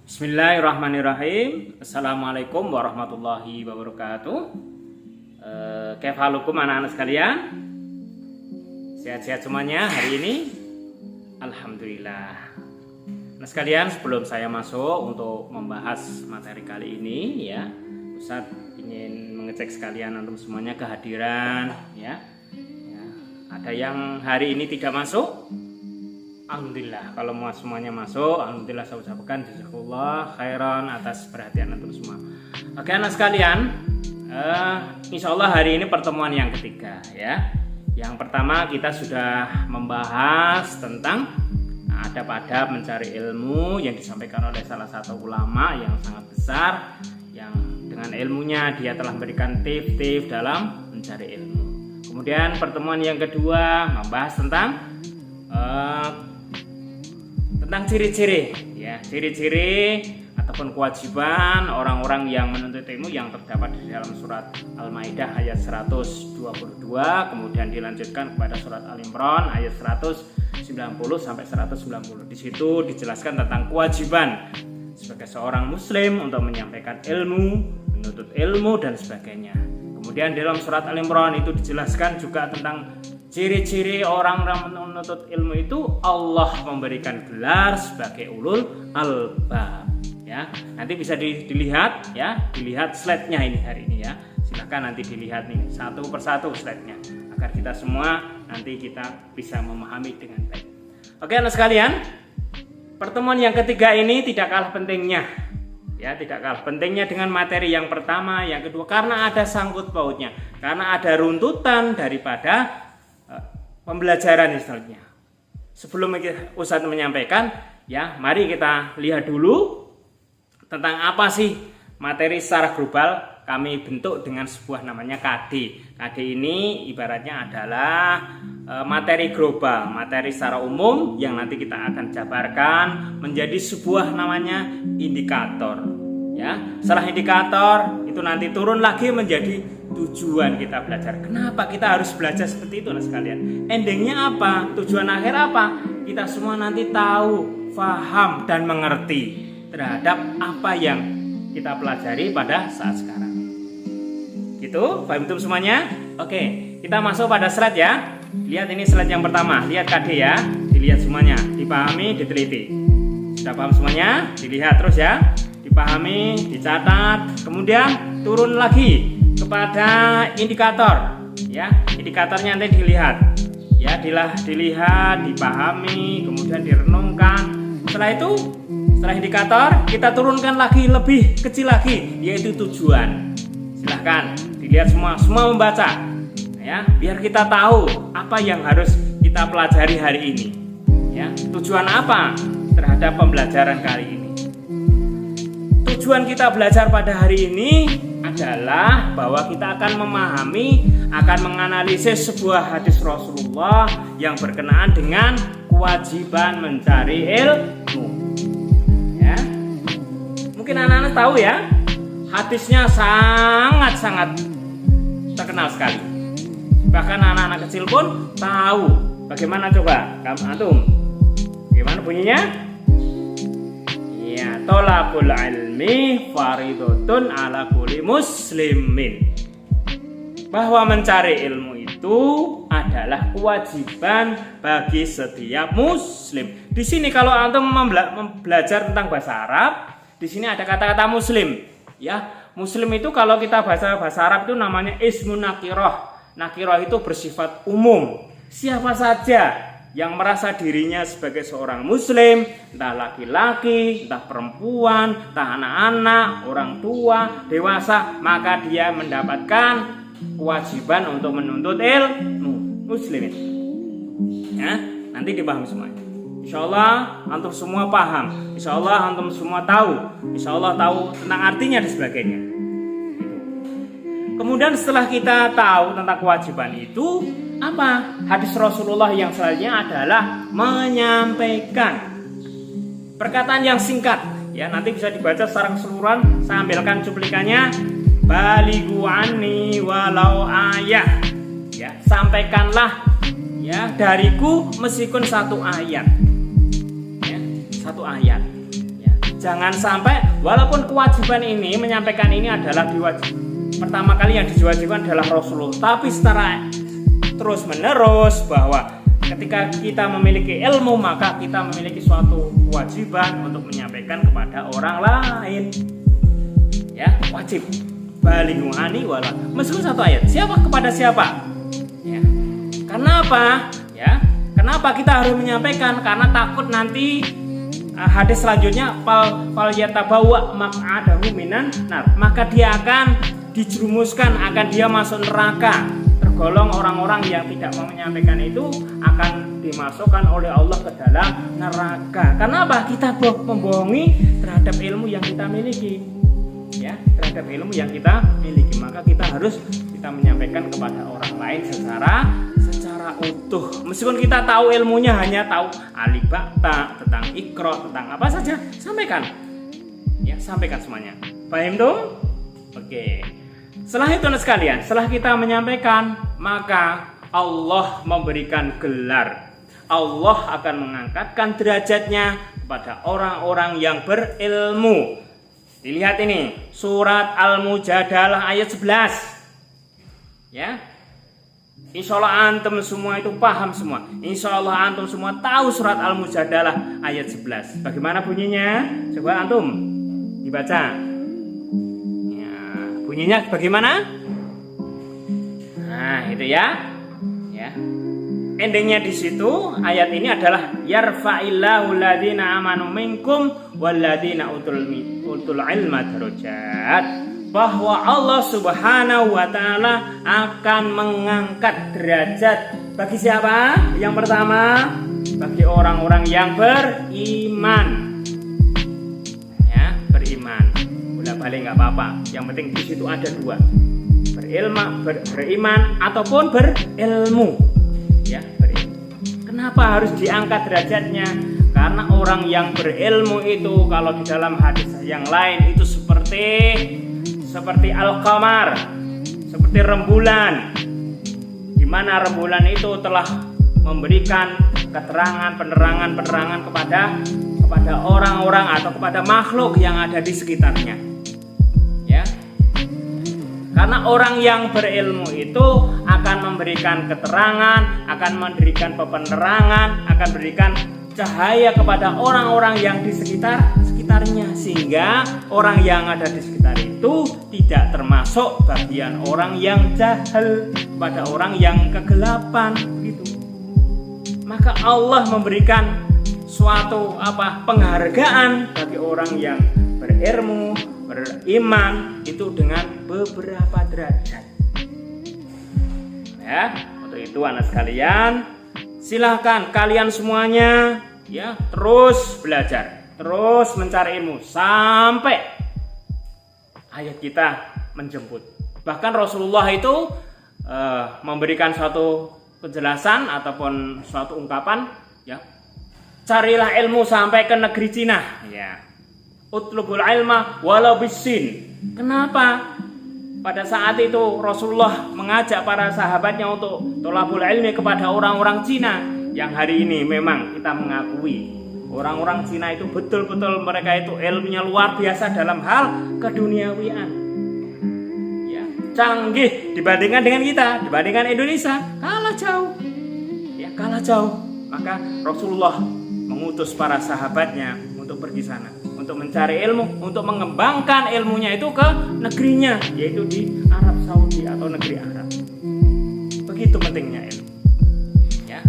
Bismillahirrahmanirrahim. Assalamualaikum warahmatullahi wabarakatuh. Kaifalukum anak-anak sekalian? Sehat-sehat semuanya hari ini? Alhamdulillah. Nah sekalian, sebelum saya masuk untuk membahas materi kali ini ya, Ustadz ingin mengecek sekalian antum semuanya kehadiran ya. Ada yang hari ini tidak masuk? Alhamdulillah, kalau semuanya masuk, alhamdulillah saya ucapkan jazakallah khairan atas perhatian antum semua. Oke anak sekalian, insya Allah hari ini pertemuan yang ketiga ya. Yang pertama kita sudah membahas tentang adab-adab mencari ilmu yang disampaikan oleh salah satu ulama yang sangat besar, yang dengan ilmunya dia telah memberikan tips-tips dalam mencari ilmu. Kemudian pertemuan yang kedua membahas tentang ciri-ciri ya, ciri-ciri ataupun kewajiban orang-orang yang menuntut ilmu yang terdapat di dalam surat Al-Maidah ayat 122, kemudian dilanjutkan kepada surat Al-Imran ayat 190 sampai 190. Di situ dijelaskan tentang kewajiban sebagai seorang muslim untuk menyampaikan ilmu, menuntut ilmu dan sebagainya. Kemudian dalam surat Al-Imran itu dijelaskan juga tentang ciri-ciri orang-orang menuntut ilmu itu Allah memberikan gelar sebagai ulul albab ya. Nanti bisa dilihat ya, dilihat slide-nya ini hari ini ya. Silakan nanti dilihat nih satu persatu slide-nya agar kita semua nanti kita bisa memahami dengan baik. Oke anak sekalian, pertemuan yang ketiga ini tidak kalah pentingnya. Ya, tidak kalah pentingnya dengan materi yang pertama, yang kedua karena ada sangkut pautnya, karena ada runtutan daripada pembelajaran misalnya. Sebelum Ustadz menyampaikan, ya, mari kita lihat dulu tentang apa sih materi secara global kami bentuk dengan sebuah namanya KD. KD ini ibaratnya adalah materi global, materi secara umum yang nanti kita akan jabarkan menjadi sebuah namanya indikator. Ya, setelah indikator itu nanti turun lagi menjadi tujuan kita belajar. Kenapa kita harus belajar seperti itu, nah sekalian? Endingnya apa? Tujuan akhir apa? Kita semua nanti tahu, paham dan mengerti terhadap apa yang kita pelajari pada saat sekarang. Gitu, paham itu semuanya? Oke, kita masuk pada slide ya. Lihat ini slide yang pertama. Lihat KD ya. Dilihat semuanya, dipahami, diteliti. Sudah paham semuanya? Dilihat terus ya. Dipahami, dicatat, kemudian turun lagi kepada indikator ya. Indikatornya nanti dilihat ya, dilihat, dipahami, kemudian direnungkan. Setelah itu, setelah indikator kita turunkan lagi lebih kecil lagi, yaitu tujuan. Silahkan dilihat semua membaca ya, biar kita tahu apa yang harus kita pelajari hari ini ya. Tujuan apa terhadap pembelajaran kali ini? Tujuan kita belajar pada hari ini adalah bahwa kita akan memahami, akan menganalisis sebuah hadis Rasulullah yang berkenaan dengan kewajiban mencari ilmu. Ya, mungkin anak-anak tahu ya, hadisnya sangat-sangat terkenal sekali. Bahkan anak-anak kecil pun tahu. Bagaimana coba, antum? Bagaimana bunyinya? Ya, tolabul ilmi faridotun ala kulli muslimin. Bahwa mencari ilmu itu adalah kewajiban bagi setiap muslim. Di sini kalau antum belajar tentang bahasa Arab, di sini ada kata-kata muslim. Ya, muslim itu kalau kita bahasa Arab itu namanya ismun nakiroh. Nakiroh itu bersifat umum. Siapa saja yang merasa dirinya sebagai seorang muslim, entah laki-laki, entah perempuan, entah anak-anak, orang tua, dewasa, maka dia mendapatkan kewajiban untuk menuntut ilmu. Muslimin ya, nanti dipahami semuanya. Insya Allah antum semua paham, insya Allah antum semua tahu, insya Allah tahu tentang artinya dan sebagainya. Kemudian setelah kita tahu tentang kewajiban itu, apa? Hadis Rasulullah yang selanjutnya adalah menyampaikan perkataan yang singkat ya, nanti bisa dibaca secara keseluruhan. Saya ambilkan cuplikannya. Balighu anni walau ayah ya, sampaikanlah ya dariku meskipun satu ayat ya, satu ayat ya. Jangan sampai, walaupun kewajiban ini menyampaikan ini adalah pertama kali yang diwajibkan adalah Rasulullah, tapi secara terus menerus bahwa ketika kita memiliki ilmu maka kita memiliki suatu kewajiban untuk menyampaikan kepada orang lain. Ya, wajib. Balighu ani wala. Meskipun satu ayat. Siapa kepada siapa? Ya. Kenapa? Ya. Kenapa kita harus menyampaikan? Karena takut nanti hadis selanjutnya fal yatabawa maq'adahu minan nar. Maka dia akan dijerumuskan, akan dia masuk neraka. Tergolong orang-orang yang tidak mau menyampaikan itu akan dimasukkan oleh Allah ke dalam neraka. Kenapa? Kita membohongi terhadap ilmu yang kita miliki. Ya, terhadap ilmu yang kita miliki, maka kita harus menyampaikan kepada orang lain secara utuh. Meskipun kita tahu ilmunya hanya tahu alif ba ta, tentang iqra, tentang apa saja, sampaikan. Ya, sampaikan semuanya. Paham dong? Oke. Setelah itu sekalian, setelah kita menyampaikan, maka Allah memberikan gelar. Allah akan mengangkatkan derajatnya kepada orang-orang yang berilmu. Dilihat ini, surat Al-Mujadalah ayat 11. Ya. Insya Allah antum semua itu paham semua. Insya Allah antum semua tahu surat Al-Mujadalah ayat 11. Bagaimana bunyinya? Coba antum dibaca. Ya, bunyinya bagaimana? Nah, itu ya. Ya. Endingnya di situ ayat ini adalah yarfa'illahu alladziina amanu minkum walladziina utul ilma darajat, bahwa Allah Subhanahu wa taala akan mengangkat derajat bagi siapa? Yang pertama, bagi orang-orang yang beriman. Ya, beriman. Bolak-balik enggak apa-apa. Yang penting di situ ada dua. Beriman ataupun berilmu. Ya, berilmu. Kenapa harus diangkat derajatnya? Karena orang yang berilmu itu kalau di dalam hadis yang lain itu seperti al-qamar, seperti rembulan, di mana rembulan itu telah memberikan penerangan kepada orang-orang atau kepada makhluk yang ada di sekitarnya. Ya. Karena orang yang berilmu itu akan memberikan keterangan, akan memberikan penerangan, akan memberikan cahaya kepada orang-orang yang di sekitarnya, sehingga orang yang ada di sekitar itu tidak termasuk bagian orang yang jahil, pada orang yang kegelapan gitu. Maka Allah memberikan suatu penghargaan bagi orang yang berilmu, beriman itu dengan beberapa derajat. Ya, untuk itu anak sekalian, silahkan kalian semuanya ya terus belajar, terus mencari ilmu sampai ayat kita menjemput. Bahkan Rasulullah itu memberikan suatu penjelasan ataupun suatu ungkapan, ya, carilah ilmu sampai ke negeri Cina, ya, utlubul ilma walau bisin. Kenapa? Pada saat itu Rasulullah mengajak para sahabatnya untuk tolabul ilmi kepada orang-orang Cina, yang hari ini memang kita mengakui orang-orang Cina itu betul-betul mereka itu ilmunya luar biasa dalam hal keduniawian. Ya, canggih dibandingkan dengan kita, dibandingkan Indonesia, kalah jauh. Ya, kalah jauh. Maka Rasulullah mengutus para sahabatnya untuk pergi sana, untuk mencari ilmu, untuk mengembangkan ilmunya itu ke negerinya, yaitu di Arab Saudi atau negeri Arab. Begitu pentingnya ilmu. Ya,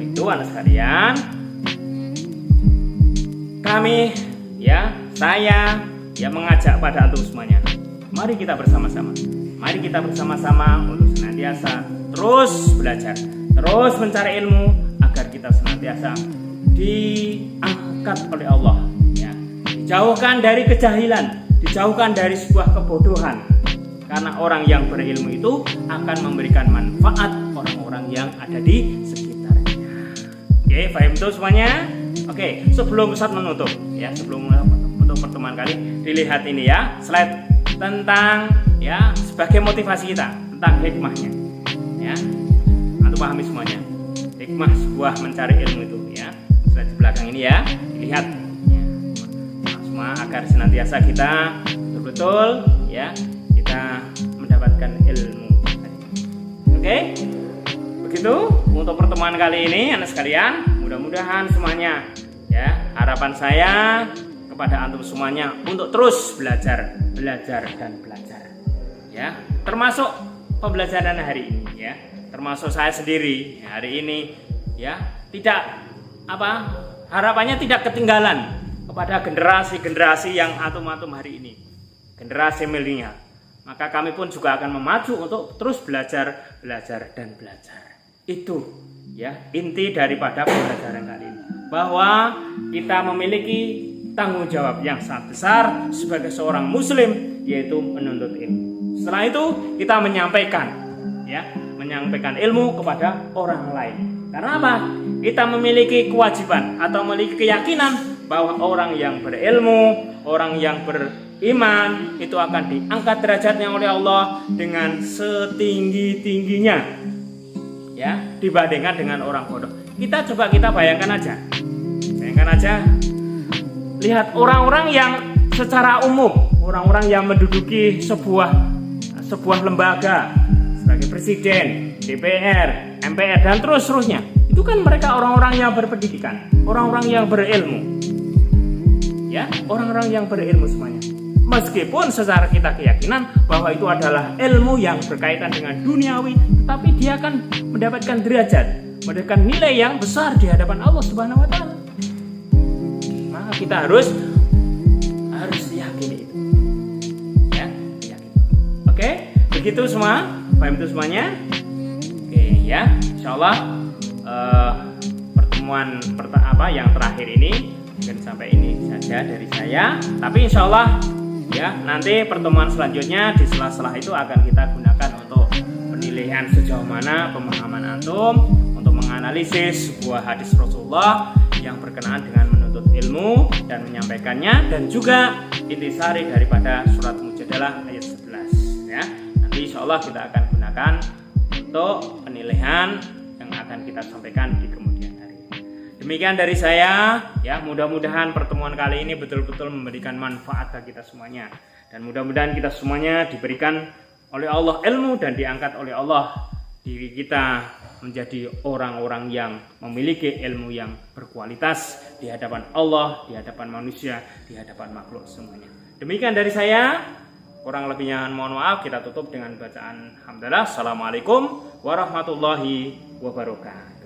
itu anak sekalian. Kami, ya, saya, ya mengajak pada antum semuanya. Mari kita bersama-sama. Mari kita bersama-sama untuk senantiasa terus belajar, terus mencari ilmu agar kita senantiasa diangkat oleh Allah. Dijauhkan dari kejahilan, dijauhkan dari sebuah kebodohan. Karena orang yang berilmu itu akan memberikan manfaat orang-orang yang ada di sekitarnya. Oke, paham itu semuanya? Oke, sebelum Ustaz menutup, ya, sebelum menutup pertemuan kali, dilihat ini ya, slide tentang ya sebagai motivasi kita tentang hikmahnya. Ya, antum pahami semuanya. Hikmah sebuah mencari ilmu itu, ya. Slide di belakang ini ya, dilihat. semua agar senantiasa kita betul-betul ya kita mendapatkan ilmu. Oke? Begitu untuk pertemuan kali ini anak sekalian, mudah-mudahan semuanya ya, harapan saya kepada antum semuanya untuk terus belajar dan belajar. Ya, termasuk pembelajaran hari ini ya. Termasuk saya sendiri hari ini ya, tidak harapannya tidak ketinggalan kepada generasi-generasi yang antum-antum hari ini. Generasi milenial. Maka kami pun juga akan memacu untuk terus belajar dan belajar. Itu ya inti daripada pembelajaran kali ini, bahwa kita memiliki tanggung jawab yang sangat besar sebagai seorang muslim, yaitu menuntut ilmu. Setelah itu kita menyampaikan ilmu kepada orang lain. Karena apa? Kita memiliki kewajiban atau memiliki keyakinan bahwa orang yang berilmu, orang yang beriman itu akan diangkat derajatnya oleh Allah dengan setinggi-tingginya ya, dibandingkan dengan orang bodoh. Kita bayangkan aja, lihat orang-orang yang secara umum, orang-orang yang menduduki sebuah lembaga sebagai presiden, DPR, MPR dan terusnya. Itu kan mereka orang-orang yang berpendidikan, orang-orang yang berilmu. Ya, orang-orang yang berilmu semuanya. Meskipun secara kita keyakinan bahwa itu adalah ilmu yang berkaitan dengan duniawi, tetapi dia akan mendapatkan derajat, mendapatkan nilai yang besar di hadapan Allah Subhanahu wa taala. Maka kita harus yakin itu. Ya, yakin. Oke, begitu semua, paham itu semuanya? Oke, ya, insyaallah pertemuan yang terakhir ini mungkin sampai ini saja dari saya. Tapi insyaallah ya, nanti pertemuan selanjutnya di sela-sela itu akan kita gunakan untuk penilaian sejauh mana pemahaman antum untuk menganalisis sebuah hadis Rasulullah yang berkenaan dengan menuntut ilmu dan menyampaikannya, dan juga intisari daripada surat Mujadalah ayat 11 ya. Nanti insyaallah kita akan gunakan untuk penilaian yang akan kita sampaikan di kemudian hari. Demikian dari saya ya, mudah-mudahan pertemuan kali ini betul-betul memberikan manfaat bagi kita semuanya, dan mudah-mudahan kita semuanya diberikan oleh Allah ilmu dan diangkat oleh Allah diri kita menjadi orang-orang yang memiliki ilmu yang berkualitas di hadapan Allah, di hadapan manusia, di hadapan makhluk semuanya. Demikian dari saya, kurang lebihnya mohon maaf. Kita tutup dengan bacaan hamdalah. Assalamualaikum warahmatullahi wabarakatuh.